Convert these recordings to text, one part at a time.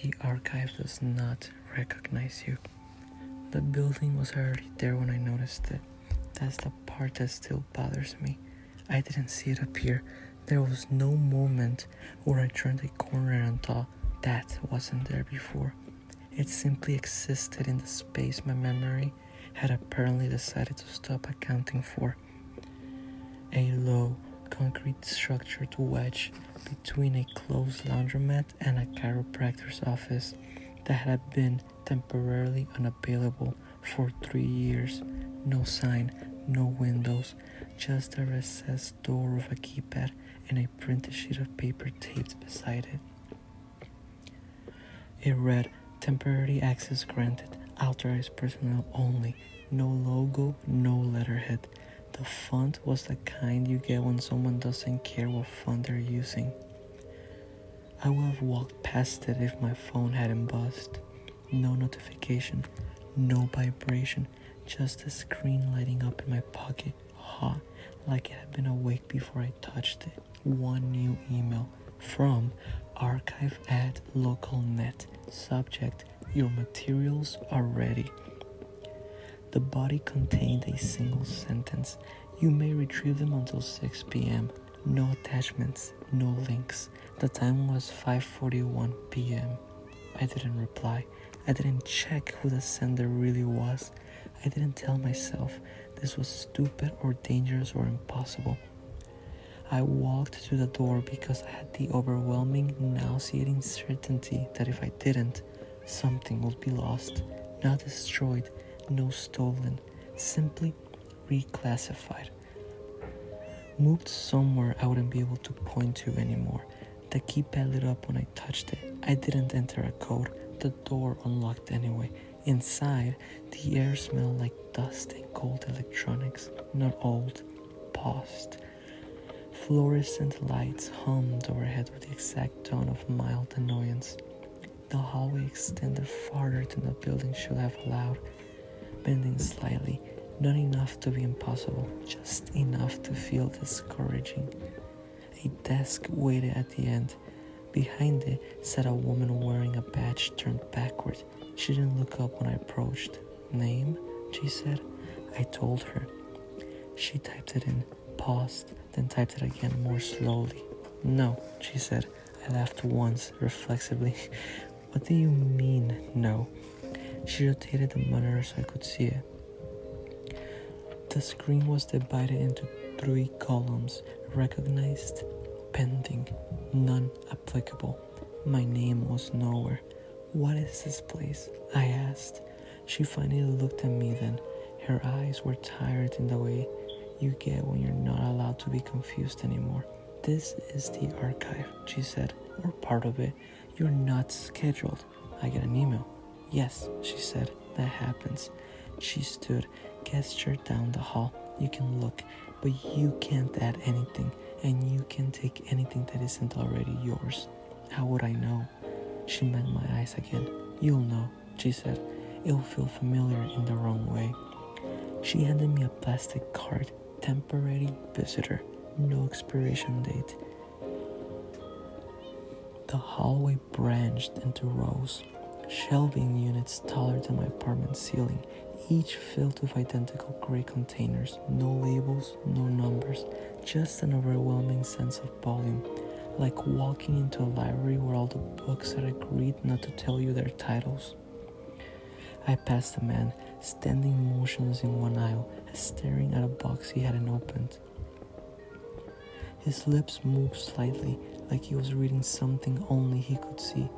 The archive does not recognize you. The building was already there when I noticed it. That's the part that still bothers me. I didn't see it appear. There was no moment where I turned a corner and thought that wasn't there before. It simply existed in the space my memory had apparently decided to stop accounting for. A low, concrete structured wedge between a closed laundromat and a chiropractor's office that had been temporarily unavailable for 3 years. No sign, no windows, just a recessed door with a keypad and a printed sheet of paper taped beside it. It read, "Temporary access granted, authorized personnel only." No logo, no letterhead. The font was the kind you get when someone doesn't care what font they're using. I would have walked past it if my phone hadn't buzzed. No notification, no vibration, just the screen lighting up in my pocket, hot, like it had been awake before I touched it. One new email from archive@localnet. Subject, your materials are ready. The body contained a single sentence. You may retrieve them until 6 p.m. No attachments, no links. The time was 5:41 p.m. I didn't reply. I didn't check who the sender really was. I didn't tell myself this was stupid or dangerous or impossible. I walked to the door because I had the overwhelming, nauseating certainty that if I didn't, something would be lost. Not destroyed, no stolen, simply reclassified. Moved somewhere I wouldn't be able to point to anymore. The keypad lit up when I touched it. I didn't enter a code. The door unlocked anyway. Inside, the air smelled like dust and cold electronics. Not old, paused. Fluorescent lights hummed overhead with the exact tone of mild annoyance. The hallway extended farther than the building should have allowed, bending slightly, not enough to be impossible, just enough to feel discouraging. A desk waited at the end. Behind it sat a woman wearing a badge turned backward. She didn't look up when I approached. "Name?" she said. I told her. She typed it in, paused, then typed it again more slowly. "No," she said. I laughed once, reflexively. "What do you mean, no?" She rotated the monitor so I could see it. The screen was divided into 3 columns: recognized, pending, none applicable. My name was nowhere. "What is this place?" I asked. She finally looked at me then. Her eyes were tired in the way you get when you're not allowed to be confused anymore. "This is the archive," she said, "or part of it. You're not scheduled." I get an email. "Yes," she said, "that happens." She stood, gestured down the hall. "You can look, but you can't add anything, and you can take anything that isn't already yours." How would I know? She met my eyes again. "You'll know," she said. "It'll feel familiar in the wrong way." She handed me a plastic card. Temporary visitor. No expiration date. The hallway branched into rows. Shelving units taller than my apartment ceiling, each filled with identical gray containers. No labels, no numbers, just an overwhelming sense of volume, like walking into a library where all the books had agreed not to tell you their titles. I passed a man, standing motionless in one aisle, staring at a box he hadn't opened. His lips moved slightly, like he was reading something only he could see.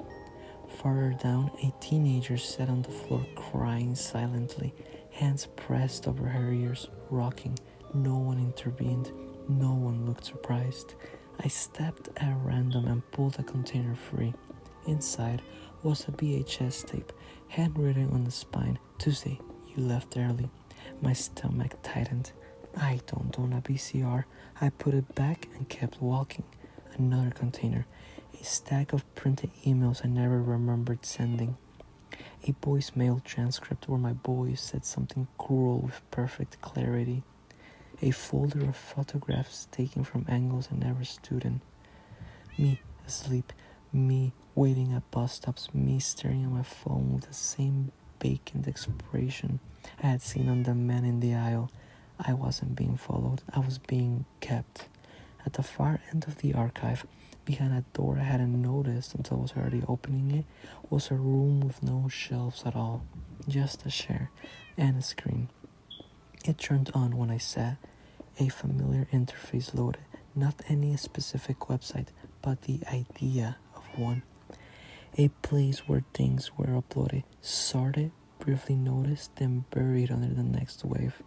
Farther down, a teenager sat on the floor crying silently, hands pressed over her ears, rocking. No one intervened. No one looked surprised. I stepped at random and pulled a container free. Inside was a VHS tape, handwritten on the spine. "Tuesday, you left early." My stomach tightened. I don't own a VCR. I put it back and kept walking. Another container. A stack of printed emails I never remembered sending. A voicemail transcript where my voice said something cruel with perfect clarity. A folder of photographs taken from angles I never stood in. Me asleep. Me Waiting at bus stops, me staring at my phone with the same vacant expression I had seen on the man in the aisle. I wasn't being followed, I was being kept. At the far end of the archive, behind a door I hadn't noticed until I was already opening it, was a room with no shelves at all, just a chair and a screen. It turned on when I sat. A familiar interface loaded, not any specific website, but the idea of one. A place where things were uploaded, sorted, briefly noticed, then buried under the next wave.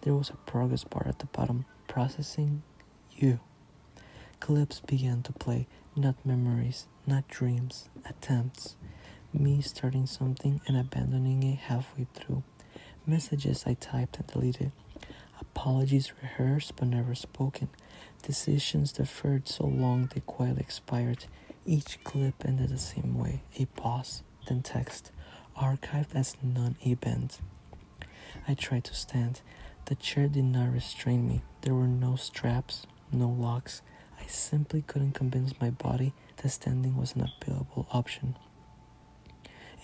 There was a progress bar at the bottom, processing you. Clips began to play, not memories, not dreams, attempts. Me starting something and abandoning it halfway through. Messages I typed and deleted. Apologies rehearsed but never spoken. Decisions deferred so long they quietly expired. Each clip ended the same way, a pause, then text, archived as non-event. I tried to stand. The chair did not restrain me. There were no straps, no locks. I simply couldn't convince my body that standing was an available option.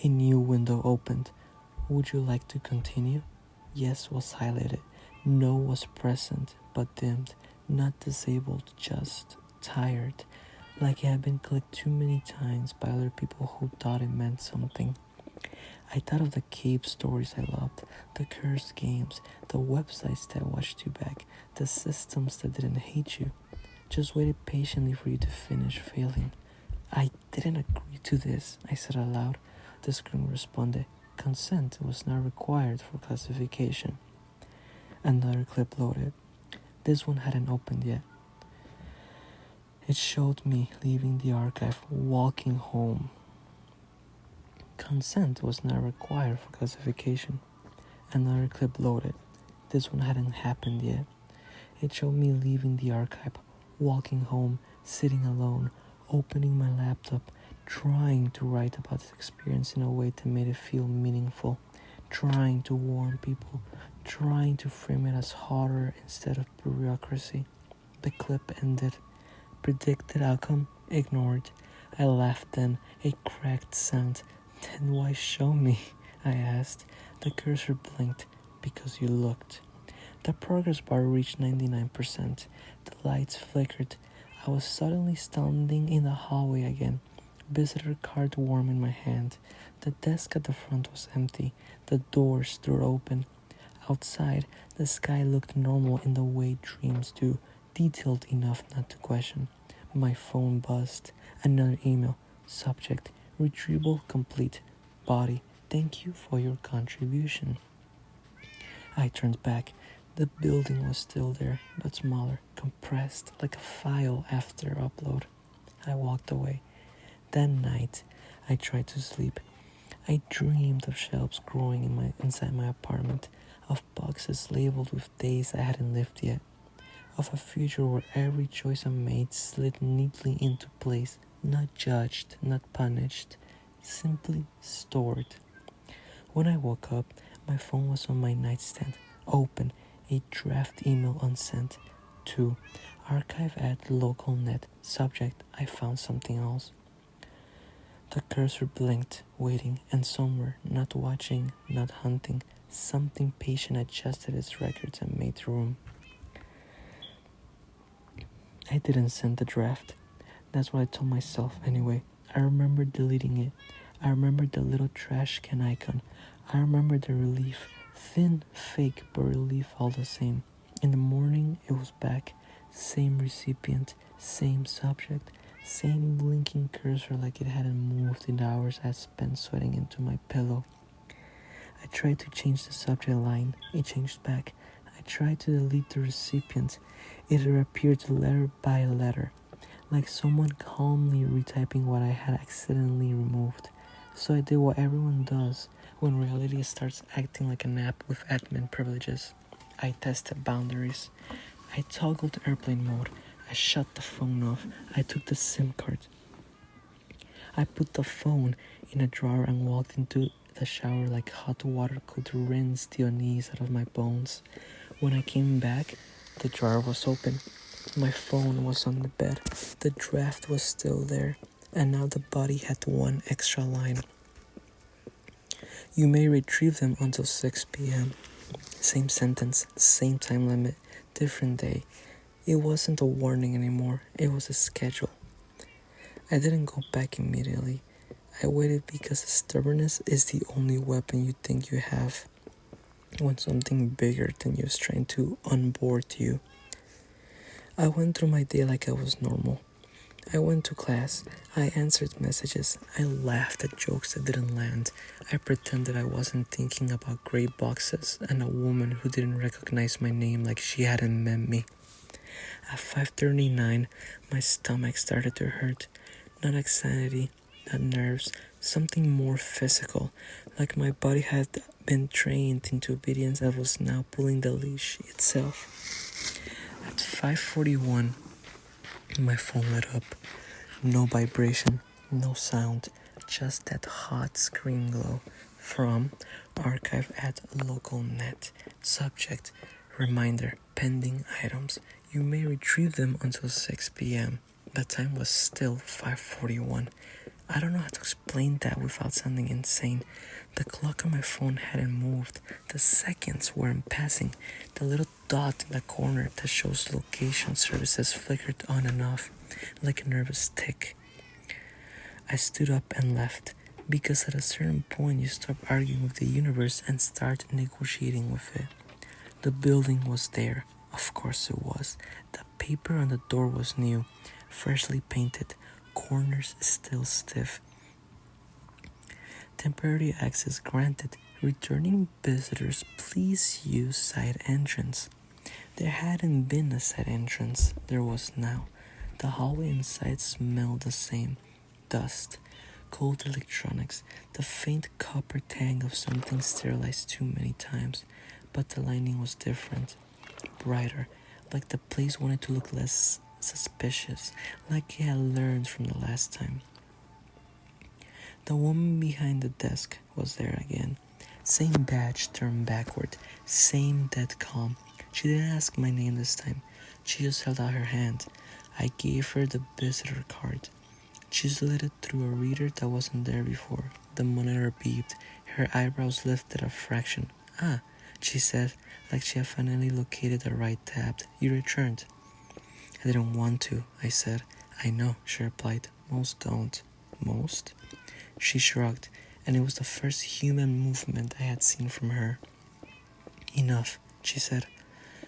A new window opened. Would you like to continue? Yes was highlighted. No was present, but dimmed, not disabled, just tired, like it had been clicked too many times by other people who thought it meant something. I thought of the cave stories I loved, the cursed games, the websites that watched you back, the systems that didn't hate you, just waited patiently for you to finish failing. I didn't agree to this, I said aloud. The screen responded. Consent was not required for classification. Another clip loaded. This one hadn't opened yet. It showed me leaving the archive, walking home. Consent was not required for classification. Another clip loaded. This one hadn't happened yet. It showed me leaving the archive, walking home, sitting alone, opening my laptop, trying to write about this experience in a way that made it feel meaningful, trying to warn people, trying to frame it as horror instead of bureaucracy. The clip ended. Predicted outcome ignored. I laughed then, a cracked sound. Then why show me? I asked. The cursor blinked. Because you looked. The progress bar reached 99%. The lights flickered. I was suddenly standing in the hallway again. Visitor card warm in my hand. The desk at the front was empty. The door stood open. Outside, the sky looked normal in the way dreams do, detailed enough not to question. My phone buzzed. Another email. Subject: retrieval complete. Body: thank you for your contribution. I turned back. The building was still there, but smaller, compressed like a file after upload. I walked away. That night, I tried to sleep. I dreamed of shelves growing inside my apartment, of boxes labeled with days I hadn't lived yet, of a future where every choice I made slid neatly into place, not judged, not punished, simply stored. When I woke up, my phone was on my nightstand, open, a draft email unsent. 2. Archive at localnet. Subject: I found something else. The cursor blinked, waiting, and somewhere, not watching, not hunting, something patient adjusted its records and made room. I didn't send the draft. That's what I told myself anyway. I remember deleting it. I remember the little trash can icon. I remember the relief. Thin, fake, but relief all the same. In the morning, it was back. Same recipient, same subject, same blinking cursor like it hadn't moved in the hours I had spent sweating into my pillow. I tried to change the subject line. It changed back. I tried to delete the recipient. It reappeared letter by letter, like someone calmly retyping what I had accidentally removed. So I did what everyone does when reality starts acting like an app with admin privileges. I tested boundaries. I toggled airplane mode. I shut the phone off. I took the SIM card. I put the phone in a drawer and walked into the shower like hot water could rinse the unease out of my bones. When I came back, the drawer was open. My phone was on the bed. The draft was still there. and now the body had one extra line. You may retrieve them until 6 p.m. Same sentence, same time limit, different day. It wasn't a warning anymore, it was a schedule. I didn't go back immediately. I waited because stubbornness is the only weapon you think you have when something bigger than you is trying to unboard you. I went through my day like I was normal. I went to class, I answered messages, I laughed at jokes that didn't land, I pretended I wasn't thinking about gray boxes and a woman who didn't recognize my name like she hadn't met me. At 5:39, my stomach started to hurt. Not anxiety, not nerves, something more physical, like my body had been trained into obedience and was now pulling the leash itself. At 5:41, my phone lit up. No vibration, no sound, just that hot screen glow. From archive at local.net. Subject, reminder, pending items. You may retrieve them until 6 p.m. The time was still 5:41. I don't know how to explain that without sounding insane. The clock on my phone hadn't moved. The seconds weren't passing. The little dot in the corner that shows location services flickered on and off, like a nervous tick. I stood up and left, because at a certain point you stop arguing with the universe and start negotiating with it. The building was there. Of course it was. The paper on the door was new, freshly painted, corners still stiff. Temporary access granted. Returning visitors, please use side entrance. There hadn't been a side entrance. There was now. The hallway inside smelled the same. Dust, cold electronics, the faint copper tang of something sterilized too many times. But the lighting was different. Brighter, like the place wanted to look less suspicious, like it had learned from the last time. The woman behind the desk was there again. Same badge turned backward, same dead calm. She didn't ask my name this time. She just held out her hand. I gave her the visitor card. She slid it through a reader that wasn't there before. The monitor beeped. Her eyebrows lifted a fraction. Ah, she said, like she had finally located the right tab. You returned. I didn't want to, I said. I know, she replied. Most don't. Most? She shrugged, and it was the first human movement I had seen from her. Enough, she said.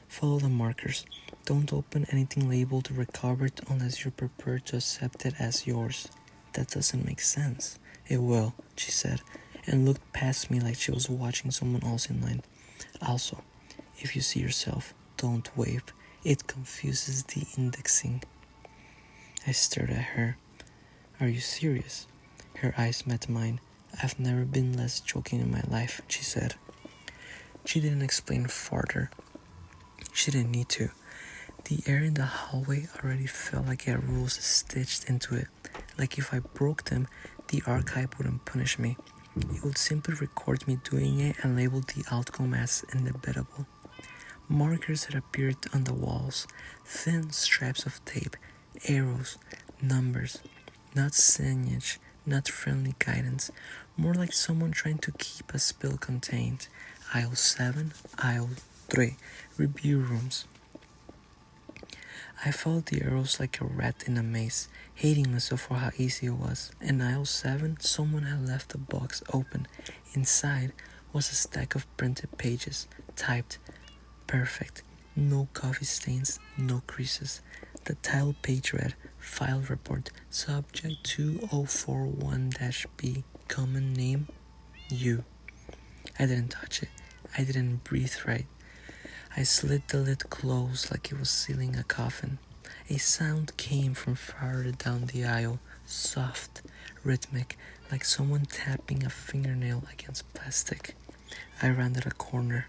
Follow the markers. Don't open anything labeled recovered unless you're prepared to accept it as yours. That doesn't make sense. It will, she said, and looked past me like she was watching someone else in line. Also, if you see yourself, don't wave. It confuses the indexing. I stared at her. Are you serious? Her eyes met mine. I've never been less joking in my life, she said. She didn't explain further. She didn't need to. The air in the hallway already felt like it had rules stitched into it. Like if I broke them, the archive wouldn't punish me. It would simply record me doing it and label the outcome as inevitable. Markers had appeared on the walls, thin strips of tape, arrows, numbers, not signage, not friendly guidance, more like someone trying to keep a spill contained. Aisle 7, aisle 3, review rooms. I followed the arrows like a rat in a maze, hating myself for how easy it was. In aisle 7, someone had left the box open. Inside was a stack of printed pages, typed, perfect, no coffee stains, no creases. The title page read, File Report, Subject 2041-B, Common Name, You. I didn't touch it. I didn't breathe right. I slid the lid closed like it was sealing a coffin. A sound came from farther down the aisle, soft, rhythmic, like someone tapping a fingernail against plastic. I rounded a corner.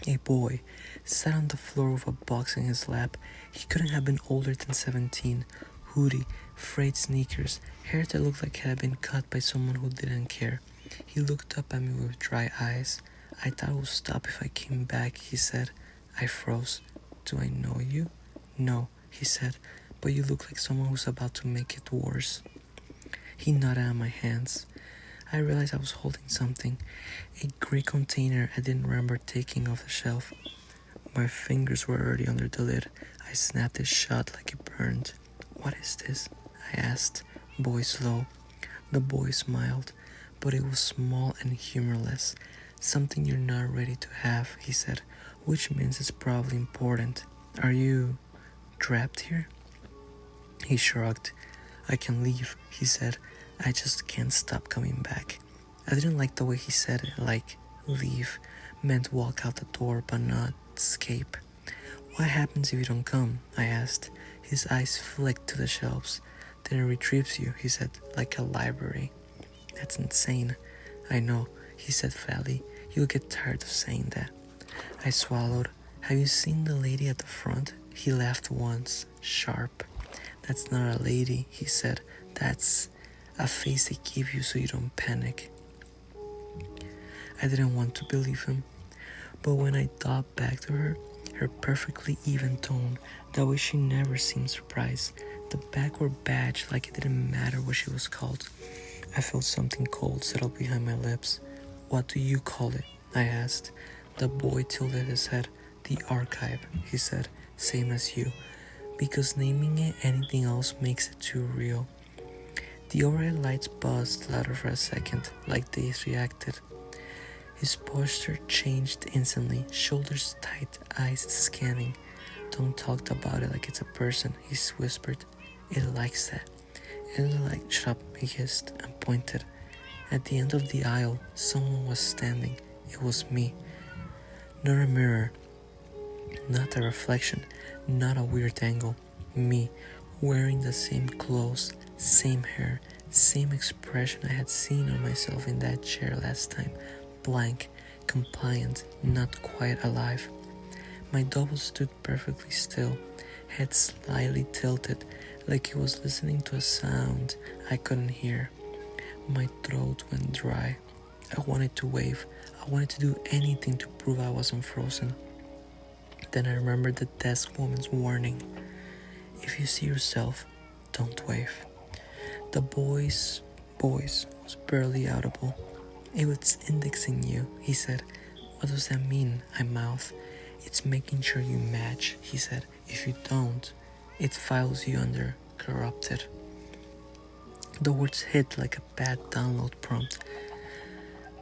A boy sat on the floor with a box in his lap. He couldn't have been older than 17. Hoodie, frayed sneakers, hair that looked like it had been cut by someone who didn't care. He looked up at me with dry eyes. I thought it would stop if I came back, he said. I froze. Do I know you? No, he said, but you look like someone who's about to make it worse. He nodded at my hands. I realized I was holding something, a grey container I didn't remember taking off the shelf. My fingers were already under the lid. I snapped it shut like it burned. "What is this?" I asked, voice low. The boy smiled, but it was small and humorless. "Something you're not ready to have," he said, "which means it's probably important. Are you trapped here?" He shrugged. "I can leave," he said. "I just can't stop coming back." I didn't like the way he said it, like leave meant walk out the door but not escape. "What happens if you don't come?" I asked. His eyes flicked to the shelves. "Then it retrieves you," he said, "like a library." "That's insane." "I know," he said flatly. "You'll get tired of saying that." I swallowed. "Have you seen the lady at the front?" He laughed once, sharp. "That's not a lady," he said. "That's a face they give you so you don't panic." I didn't want to believe him, but when I thought back to her perfectly even tone, that way she never seemed surprised, the backward badge like it didn't matter what she was called, I felt something cold settle behind my lips. "What do you call it?" I asked. The boy tilted his head. "The archive," he said, "same as you, because naming it anything else makes it too real." The overhead lights buzzed louder for a second, like they reacted. His posture changed instantly, shoulders tight, eyes scanning. "Don't talk about it like it's a person," he whispered. "It likes that." "It like, shut up," he hissed and pointed. At the end of the aisle, someone was standing. It was me. Not a mirror, not a reflection, not a weird angle. Me, wearing the same clothes, same hair, same expression I had seen on myself in that chair last time. Blank, compliant, not quite alive. My double stood perfectly still, head slightly tilted, like he was listening to a sound I couldn't hear. My throat went dry. I wanted to wave. I wanted to do anything to prove I wasn't frozen. Then I remembered the desk woman's warning. "If you see yourself, don't wave." The boy's voice was barely audible. "It was indexing you," he said. "What does that mean?" I mouthed. "It's making sure you match," he said. "If you don't, it files you under corrupted." The words hit like a bad download prompt.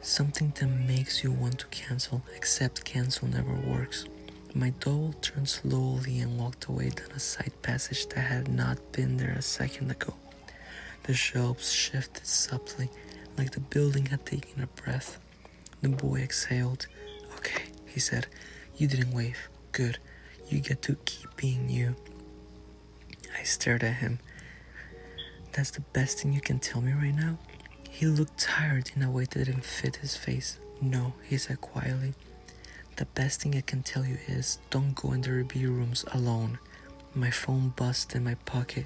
Something that makes you want to cancel, except cancel never works. My double turned slowly and walked away down a side passage that had not been there a second ago. The shelves shifted subtly, like the building had taken a breath. The boy exhaled. "Okay," he said. "You didn't wave. Good. You get to keep being you." I stared at him. "That's the best thing you can tell me right now?" He looked tired in a way that didn't fit his face. "No," he said quietly. "The best thing I can tell you is don't go in the review rooms alone." My phone buzzed in my pocket.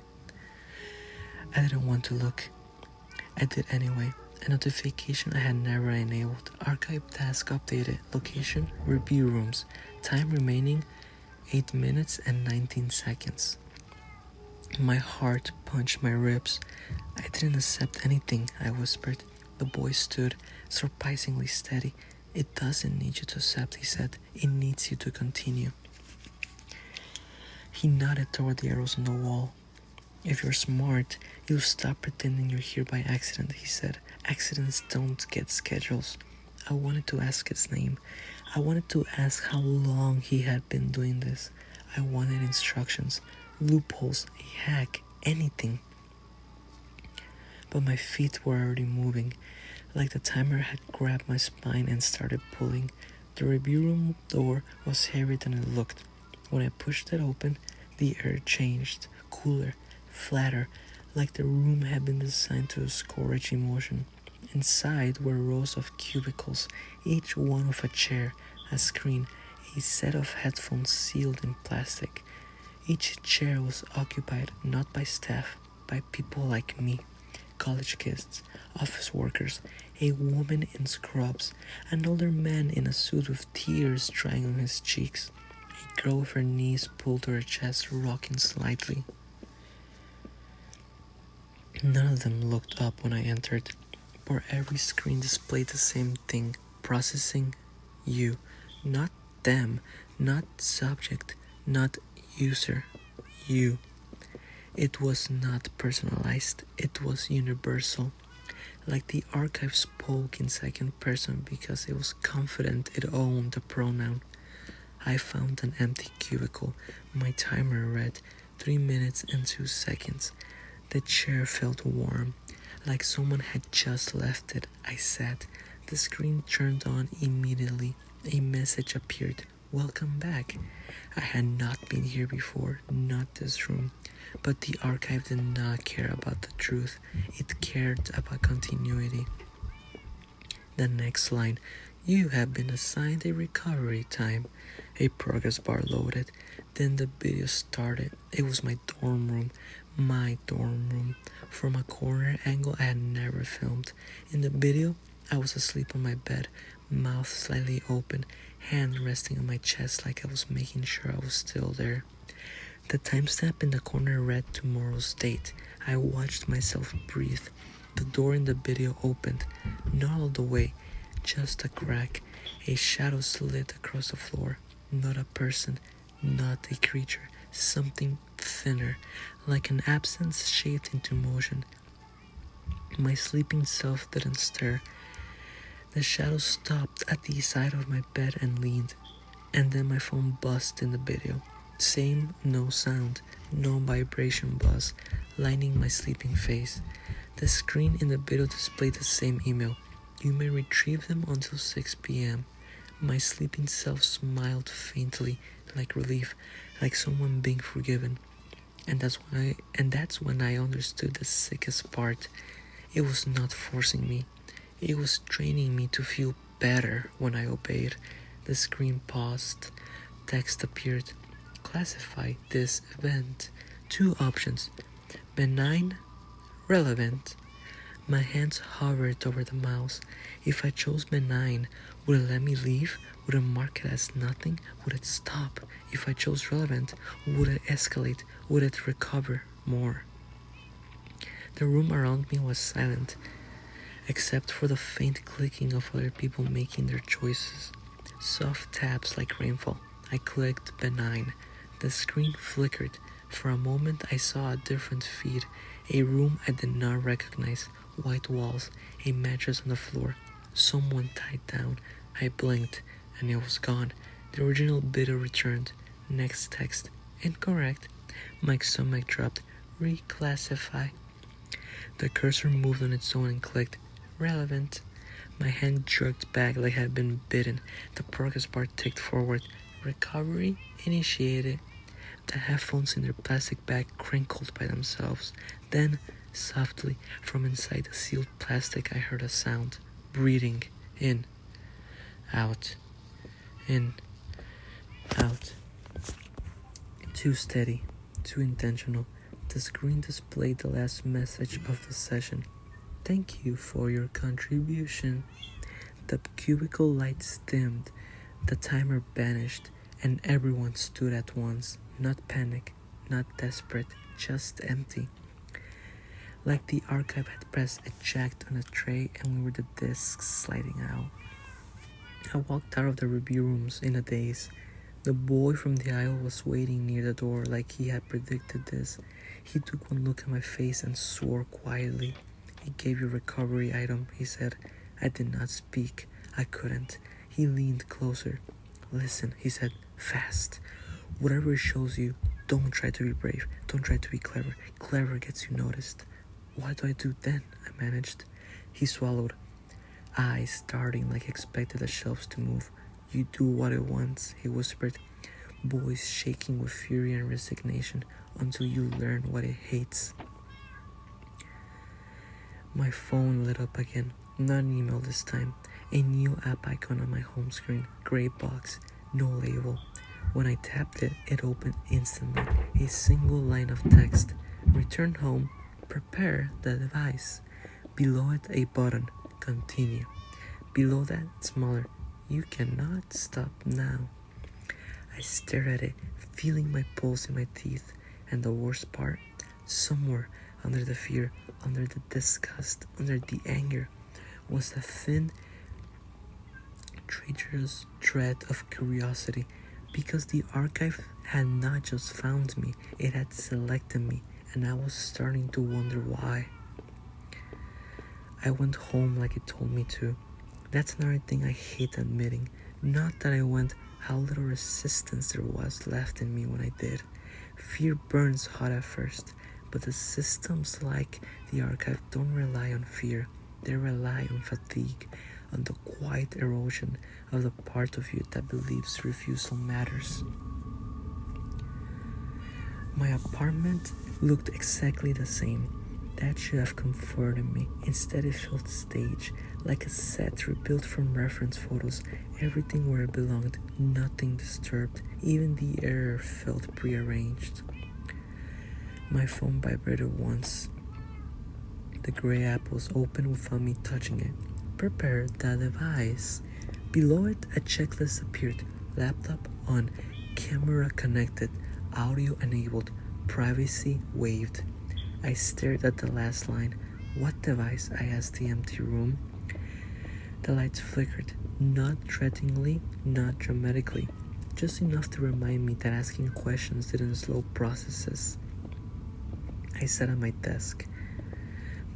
I didn't want to look. I did anyway. A notification I had never enabled. Archive task updated. Location, review rooms. Time remaining, 8 minutes and 19 seconds. My heart punched my ribs. "I didn't accept anything," I whispered. The boy stood, surprisingly steady. "It doesn't need you to accept," he said. "It needs you to continue." He nodded toward the arrows on the wall. "If you're smart, you'll stop pretending you're here by accident," he said. "Accidents don't get schedules." I wanted to ask his name. I wanted to ask how long he had been doing this. I wanted instructions, loopholes, a hack, anything. But my feet were already moving, like the timer had grabbed my spine and started pulling. The review room door was heavier than it looked. When I pushed it open, the air changed, cooler, flatter, like the room had been designed to discourage emotion. Inside were rows of cubicles, each one with a chair, a screen, a set of headphones sealed in plastic. Each chair was occupied not by staff, by people like me, college kids, office workers, a woman in scrubs, an older man in a suit with tears drying on his cheeks, a girl with her knees pulled to her chest, rocking slightly. None of them looked up when I entered, but every screen displayed the same thing: processing you, not them, not subject, not user, you. It was not personalized, it was universal. Like the archive spoke in second person because it was confident it owned the pronoun. I found an empty cubicle. My timer read 3 minutes and 2 seconds. The chair felt warm, like someone had just left it. I sat. The screen turned on immediately. A message appeared. Welcome back. I had not been here before, not this room. But the archive did not care about the truth. It cared about continuity. The next line: you have been assigned a recovery time. A progress bar loaded. Then the video started. It was my dorm room. My dorm room. From a corner angle I had never filmed. In the video, I was asleep on my bed, mouth slightly open, hand resting on my chest like I was making sure I was still there. The timestamp in the corner read tomorrow's date. I watched myself breathe. The door in the video opened, not all the way, just a crack. A shadow slid across the floor. Not a person, not a creature, something thinner, like an absence shaped into motion. My sleeping self didn't stir. The shadow stopped at the side of my bed and leaned, and then my phone buzzed in the video. Same, no sound, no vibration buzz, lining my sleeping face. The screen in the video displayed the same email. You may retrieve them until 6 p.m. My sleeping self smiled faintly, like relief, like someone being forgiven. And that's when I understood the sickest part. It was not forcing me. It was training me to feel better when I obeyed. The screen paused. Text appeared. Classify this event. 2 options: benign, relevant. My hands hovered over the mouse. If I chose benign, would it let me leave? Would it mark it as nothing? Would it stop? If I chose relevant, would it escalate? Would it recover more? The room around me was silent, except for the faint clicking of other people making their choices. Soft taps like rainfall. I clicked benign. The screen flickered. For a moment I saw a different feed. A room I did not recognize. White walls. A mattress on the floor. Someone tied down. I blinked, and it was gone. The original video returned. Next text. Incorrect. My stomach dropped. Reclassify. The cursor moved on its own and clicked. Relevant. My hand jerked back like I had been bitten. The progress bar ticked forward. Recovery initiated. The headphones in their plastic bag crinkled by themselves. Then, softly, from inside the sealed plastic I heard a sound. Breathing. In. Out. In. Out. Too steady. Too intentional. The screen displayed the last message of the session. Thank you for your contribution. The cubicle lights dimmed. The timer vanished, and everyone stood at once. Not panic, not desperate, just empty. Like the archive had pressed eject on a tray and we were the discs sliding out. I walked out of the review rooms in a daze. The boy from the aisle was waiting near the door like he had predicted this. He took one look at my face and swore quietly. He gave you a recovery item, he said. I did not speak. I couldn't. He leaned closer. Listen, he said, fast. Whatever it shows you, don't try to be brave. Don't try to be clever. Clever gets you noticed. What do I do then? I managed. He swallowed, eyes starting like he expected the shelves to move. You do what it wants, he whispered, voice shaking with fury and resignation, until you learn what it hates. My phone lit up again. Not an email this time. A new app icon on my home screen. Gray box. No label. When I tapped it, it opened instantly. A single line of text. Return home. Prepare the device. Below it, a button. Continue. Below that, smaller. You cannot stop now. I stared at it, feeling my pulse in my teeth. And the worst part, somewhere under the fear, under the disgust, under the anger, was a thin, treacherous thread of curiosity, because the archive had not just found me, it had selected me, and I was starting to wonder why. I went home like it told me to. That's another thing I hate admitting. Not that I went, how little resistance there was left in me when I did. Fear burns hot at first, but the systems like the archive don't rely on fear. They rely on fatigue, on the quiet erosion of the part of you that believes refusal matters. My apartment looked exactly the same. That should have comforted me. Instead, it felt staged, like a set rebuilt from reference photos. Everything where it belonged, nothing disturbed. Even the air felt prearranged. My phone vibrated once. The gray app was open without me touching it. Prepare the device. Below it, a checklist appeared. Laptop on, camera connected, audio enabled, privacy waived. I stared at the last line. What device? I asked the empty room. The lights flickered, not threateningly, not dramatically, just enough to remind me that asking questions didn't slow processes. I sat at my desk.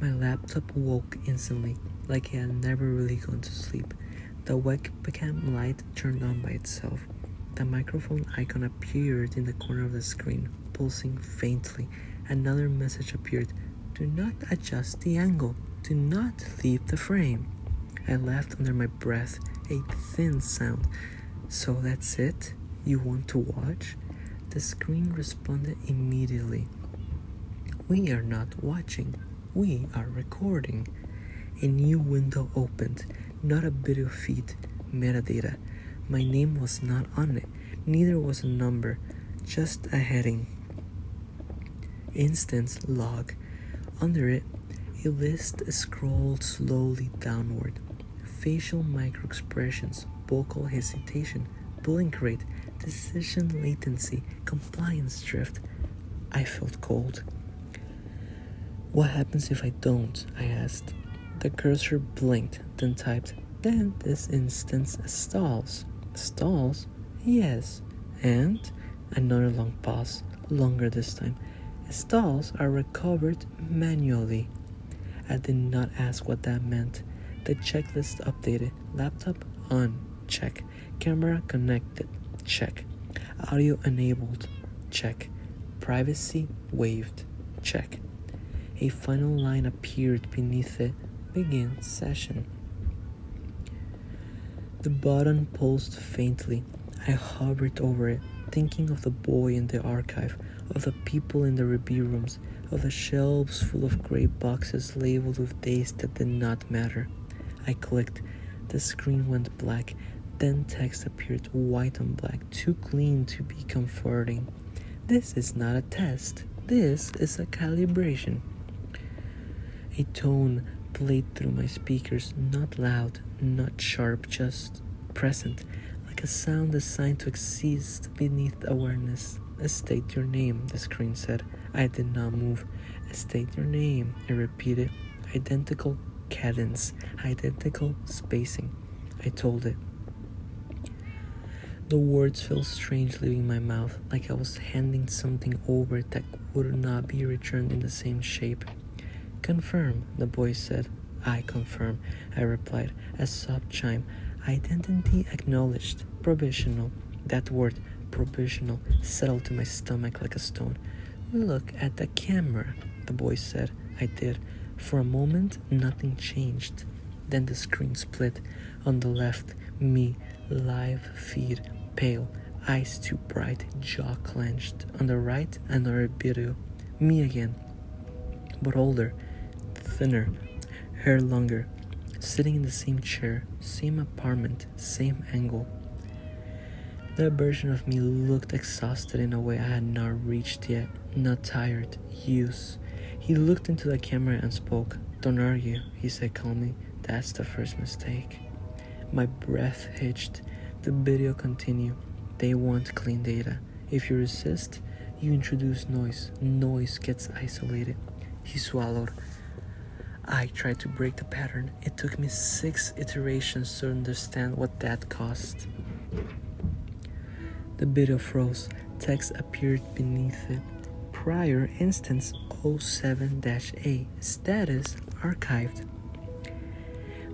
My laptop woke instantly, like it had never really gone to sleep. The webcam light turned on by itself. The microphone icon appeared in the corner of the screen, pulsing faintly. Another message appeared. Do not adjust the angle. Do not leave the frame. I laughed under my breath, a thin sound. So that's it? You want to watch? The screen responded immediately. We are not watching. We are recording. A new window opened. Not a video feed. Metadata. My name was not on it. Neither was a number. Just a heading. Instance log. Under it, a list scrolled slowly downward. Facial microexpressions, vocal hesitation, blink rate, decision latency, compliance drift. I felt cold. What happens if I don't? I asked. The cursor blinked, then typed, then this instance stalls. Stalls? Yes. And? Another long pause, longer this time. Stalls are recovered manually. I did not ask what that meant. The checklist updated. Laptop on, check. Camera connected, check. Audio enabled, check. Privacy waived, check. A final line appeared beneath it. Begin session. The button pulsed faintly. I hovered over it, thinking of the boy in the archive, of the people in the review rooms, of the shelves full of gray boxes labeled with days that did not matter. I clicked. The screen went black. Then text appeared white on black, too clean to be comforting. This is not a test. This is a calibration. A tone played through my speakers, not loud, not sharp, just present, like a sound designed to exist beneath awareness. State your name, the screen said. I did not move. State your name, it repeated. Identical cadence, identical spacing. I told it. The words felt strange leaving my mouth, like I was handing something over that would not be returned in the same shape. Confirm, the boy said. I confirm, I replied, a soft chime. Identity acknowledged. Provisional. That word, provisional, settled to my stomach like a stone. Look at the camera, the boy said. I did. For a moment, nothing changed. Then the screen split. On the left, me, live feed, pale, eyes too bright, jaw clenched. On the right, another video. Me again, but older, thinner, hair longer, sitting in the same chair, same apartment, same angle. That version of me looked exhausted in a way I had not reached yet, not tired, used. He looked into the camera and spoke. Don't argue, he said calmly. That's the first mistake. My breath hitched. The video continued. They want clean data. If you resist, you introduce noise. Noise gets isolated. He swallowed. I tried to break the pattern. It took me 6 iterations to understand what that cost. The video froze. Text appeared beneath it. Prior instance 07-A. Status archived.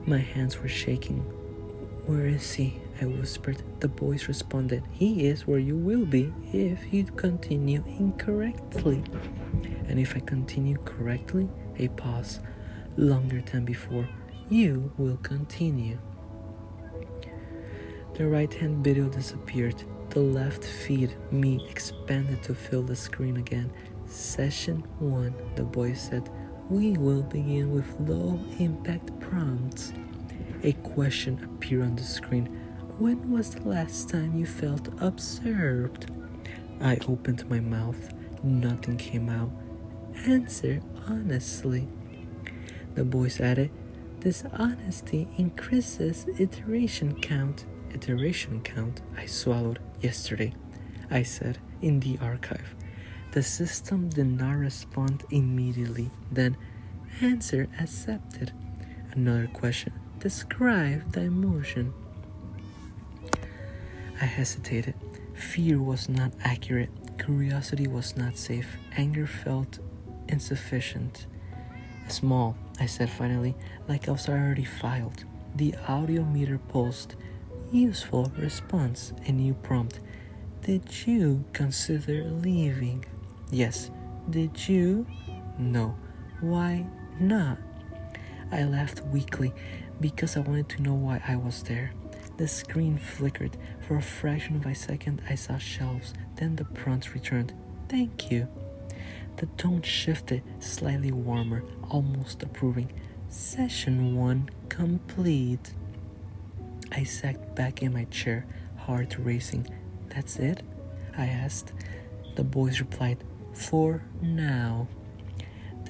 My hands were shaking. Where is he? I whispered. The voice responded. He is where you will be if you continue incorrectly. And if I continue correctly, a pause. Longer than before. You will continue. The right-hand video disappeared. The left feed, me, expanded to fill the screen again. Session 1, the voice said. We will begin with low-impact prompts. A question appeared on the screen. When was the last time you felt observed? I opened my mouth. Nothing came out. Answer honestly. The voice added, this honesty increases iteration count. Iteration count? I swallowed. Yesterday, I said, in the archive. The system did not respond immediately. Then, answer accepted. Another question. Describe the emotion. I hesitated. Fear was not accurate. Curiosity was not safe. Anger felt insufficient. Small, I said finally, like I was already filed. The audio meter pulsed. Useful response. A new prompt. Did you consider leaving? Yes. Did you? No. Why not? I laughed weakly because I wanted to know why I was there. The screen flickered. For a fraction of a second, I saw shelves. Then the prompt returned. Thank you. The tone shifted, slightly warmer, almost approving. Session 1 complete. I sat back in my chair, heart racing. That's it? I asked. The voice replied, for now.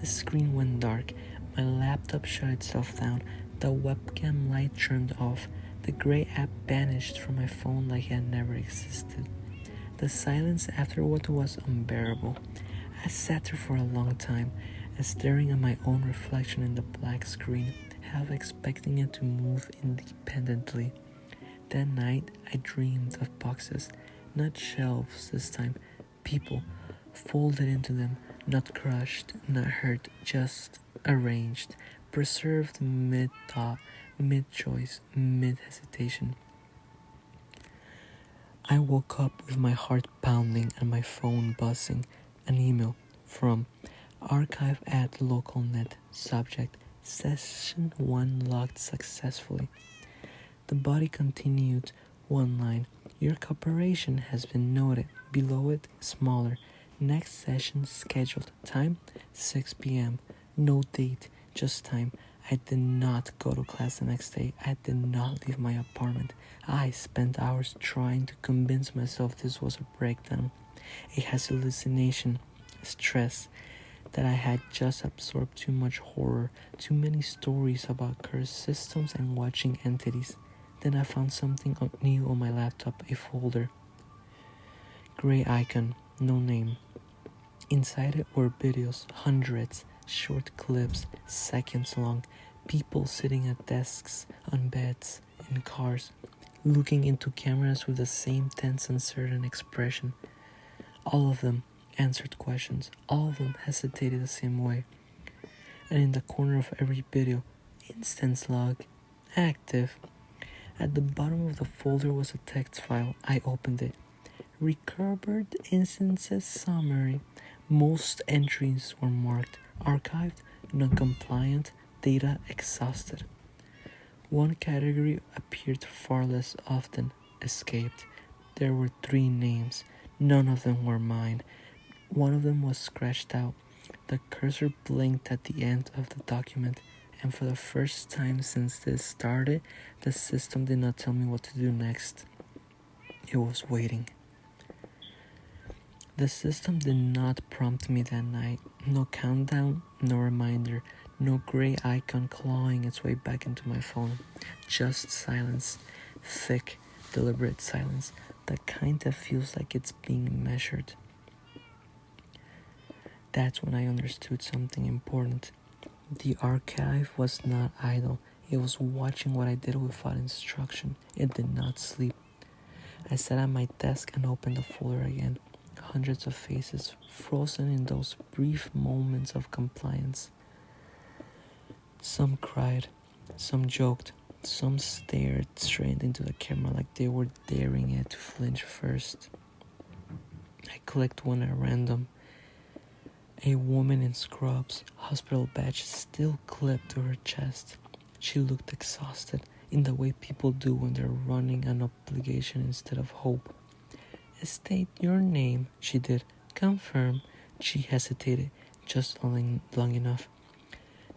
The screen went dark. My laptop shut itself down. The webcam light turned off. The gray app vanished from my phone like it had never existed. The silence afterward was unbearable. I sat there for a long time, staring at my own reflection in the black screen, half expecting it to move independently. That night, I dreamed of boxes, not shelves this time, people, folded into them, not crushed, not hurt, just arranged, preserved mid-thought, mid-choice, mid-hesitation. I woke up with my heart pounding and my phone buzzing. An email from archive@localnet. Subject, Session 1 logged successfully. The body continued, one line. Your cooperation has been noted. Below it, smaller. Next session scheduled. Time, 6 p.m. No date, just time. I did not go to class the next day. I did not leave my apartment. I spent hours trying to convince myself this was a breakdown. A hallucination, stress, that I had just absorbed too much horror, too many stories about cursed systems and watching entities. Then I found something new on my laptop, a folder. Gray icon, no name. Inside it were videos, hundreds, short clips, seconds long, people sitting at desks, on beds, in cars, looking into cameras with the same tense, uncertain expression. All of them answered questions. All of them hesitated the same way. And in the corner of every video, instance log, active. At the bottom of the folder was a text file. I opened it. Recovered instances summary. Most entries were marked archived, non-compliant, data exhausted. One category appeared far less often, escaped. There were 3 names. None of them were mine. One of them was scratched out. The cursor blinked at the end of the document, and for the first time since this started, the system did not tell me what to do next. It was waiting. The system did not prompt me that night. No countdown, no reminder, no gray icon clawing its way back into my phone. Just silence. Thick, deliberate silence. The kind that feels like it's being measured. That's when I understood something important. The archive was not idle. It was watching what I did without instruction. It did not sleep. I sat at my desk and opened the folder again. Hundreds of faces, frozen in those brief moments of compliance. Some cried, some joked, some stared straight into the camera like they were daring it to flinch first. I clicked one at random. A woman in scrubs, hospital badge still clipped to her chest. She looked exhausted, in the way people do when they're running an obligation instead of hope. State your name, she did. Confirm. She hesitated, just long enough.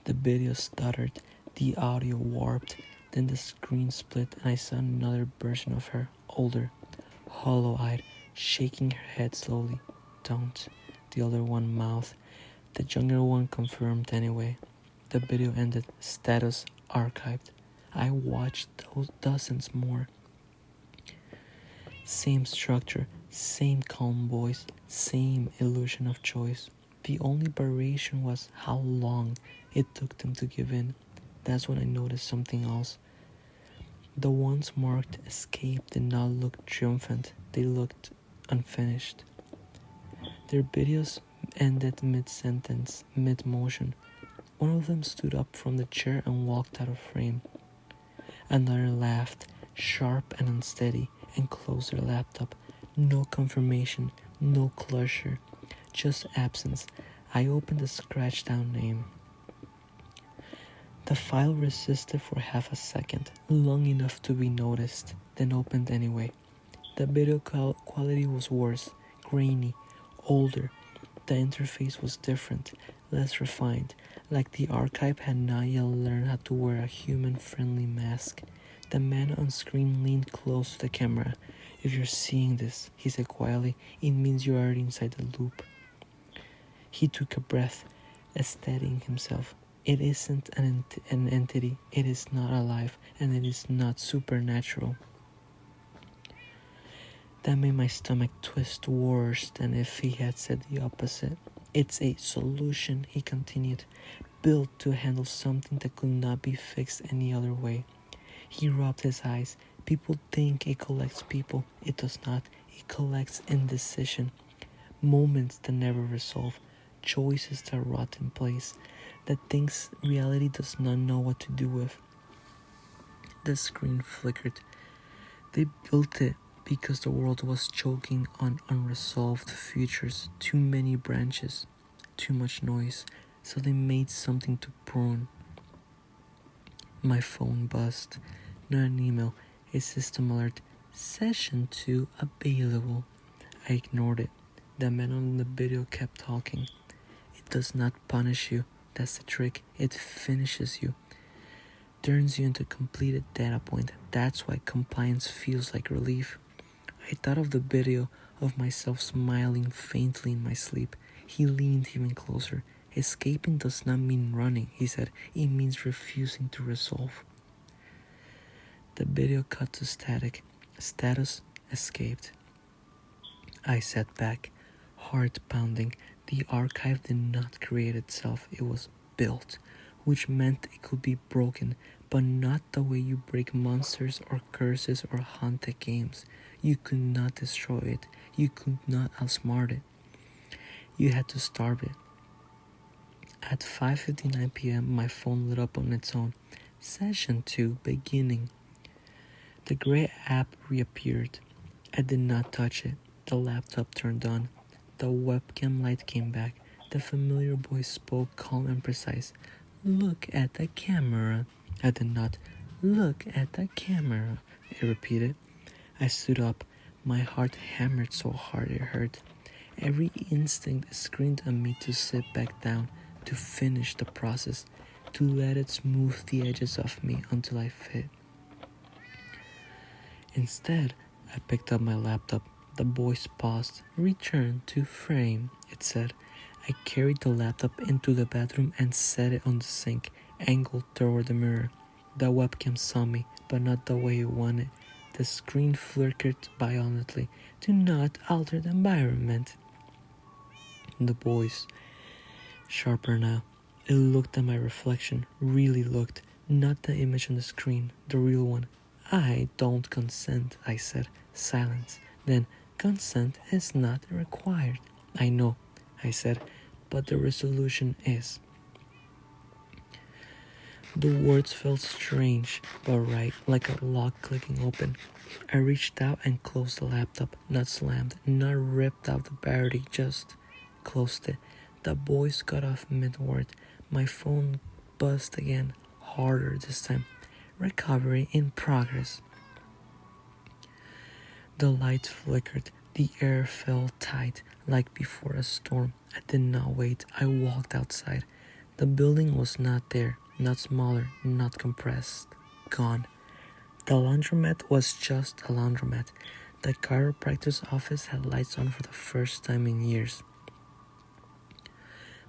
The video stuttered, the audio warped, then the screen split and I saw another version of her, older, hollow-eyed, shaking her head slowly. Don't, the older one mouthed. The younger one confirmed anyway. The video ended, status archived. I watched those dozens more. Same structure, same calm voice, same illusion of choice. The only variation was how long it took them to give in. That's when I noticed something else. The ones marked escape did not look triumphant, they looked unfinished. Their videos ended mid-sentence, mid-motion. One of them stood up from the chair and walked out of frame. Another laughed, sharp and unsteady, and closed their laptop. No confirmation, no closure, just absence. I opened the scratched down name. The file resisted for half a second, long enough to be noticed, then opened anyway. The video quality was worse, grainy, older. The interface was different, less refined, like the archive had not yet learned how to wear a human-friendly mask. The man on screen leaned close to the camera. If you're seeing this, he said quietly, it means you're already inside the loop. He took a breath, steadying himself. It isn't an entity, it is not alive, and it is not supernatural. That made my stomach twist worse than if he had said the opposite. It's a solution, he continued, built to handle something that could not be fixed any other way. He rubbed his eyes. People think it collects people. It does not. It collects indecision. Moments that never resolve. Choices that rot in place. That things reality does not know what to do with. The screen flickered. They built it because the world was choking on unresolved futures. Too many branches. Too much noise. So they made something to prune. My phone buzzed. Not an email. A system alert. Session 2 available. I ignored it. The man on the video kept talking. It does not punish you. That's the trick. It finishes you. Turns you into a completed data point. That's why compliance feels like relief. I thought of the video of myself smiling faintly in my sleep. He leaned even closer. Escaping does not mean running, he said. It means refusing to resolve. The video cut to static. Status escaped. I sat back, heart pounding. The archive did not create itself, it was built, which meant it could be broken, but not the way you break monsters or curses or haunted games. You could not destroy it. You could not outsmart it. You had to starve it. At 5:59 p.m., my phone lit up on its own. Session 2 beginning. The gray app reappeared. I did not touch it. The laptop turned on. The webcam light came back. The familiar voice spoke calm and precise. Look at the camera. I did not. Look at the camera, it repeated. I stood up. My heart hammered so hard it hurt. Every instinct screamed at me to sit back down, to finish the process, to let it smooth the edges of me until I fit. Instead, I picked up my laptop. The voice paused. Return to frame, it said. I carried the laptop into the bathroom and set it on the sink, angled toward the mirror. The webcam saw me, but not the way it wanted. The screen flickered violently. Do not alter the environment. The voice. Sharper now. It looked at my reflection, really looked, not the image on the screen, the real one. I don't consent, I said. Silence. Then, consent is not required. I know, I said, but the resolution is. The words felt strange, but right, like a lock clicking open. I reached out and closed the laptop, not slammed, not ripped out the battery, just closed it. The voice got off mid-word. My phone buzzed again, harder this time. Recovery in progress. The lights flickered. The air felt tight, like before a storm. I did not wait. I walked outside. The building was not there, not smaller, not compressed. Gone. The laundromat was just a laundromat. The chiropractor's office had lights on for the first time in years.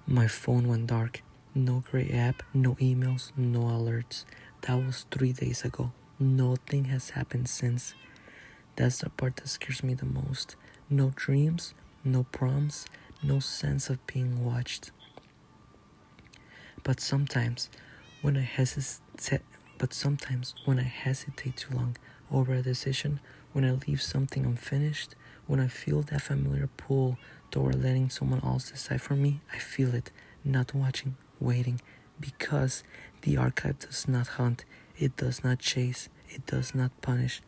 My phone went dark. No gray app, no emails, no alerts. That was 3 days ago. Nothing has happened since. That's the part that scares me the most. No dreams, no prompts, no sense of being watched. But sometimes, when I hesitate too long over a decision, when I leave something unfinished, when I feel that familiar pull toward letting someone else decide for me, I feel it, not watching, waiting, because the archive does not hunt, it does not chase, it does not punish.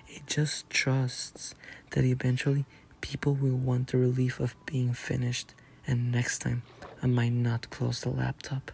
It just trusts that eventually people will want the relief of being finished, and next time I might not close the laptop.